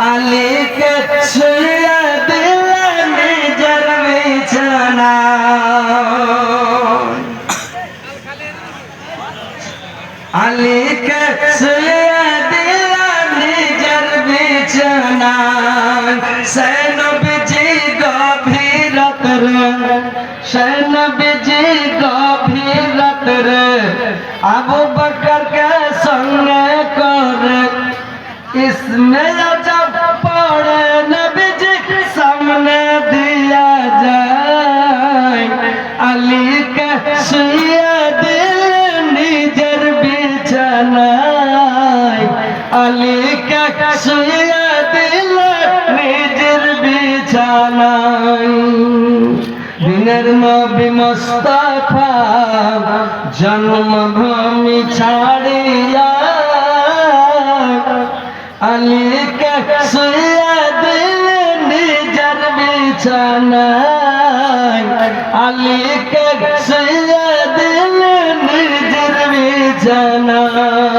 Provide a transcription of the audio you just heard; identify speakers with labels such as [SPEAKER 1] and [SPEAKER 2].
[SPEAKER 1] আলী কে শুইয়া দিলেন নিজের বিছানা আলী কে শুইয়া দিলেন নিজের বিছানা সে নবীজি গভীর রাতে সে নবীজি গভীর রাতে আবু বকর কে সঙ্গে করে इसमें जब पड़े नबीजी सामने दिया जाए अली के शुइया दिल निजर बिछानाय अली के शुइया दिल निजर बिछानाय दिनेर नबी मुस्ताफा जन्मभूमि छाड़िया अली के शुइया दिल निजर बिछानाय अली के शुइया दिल निजर बिछानाय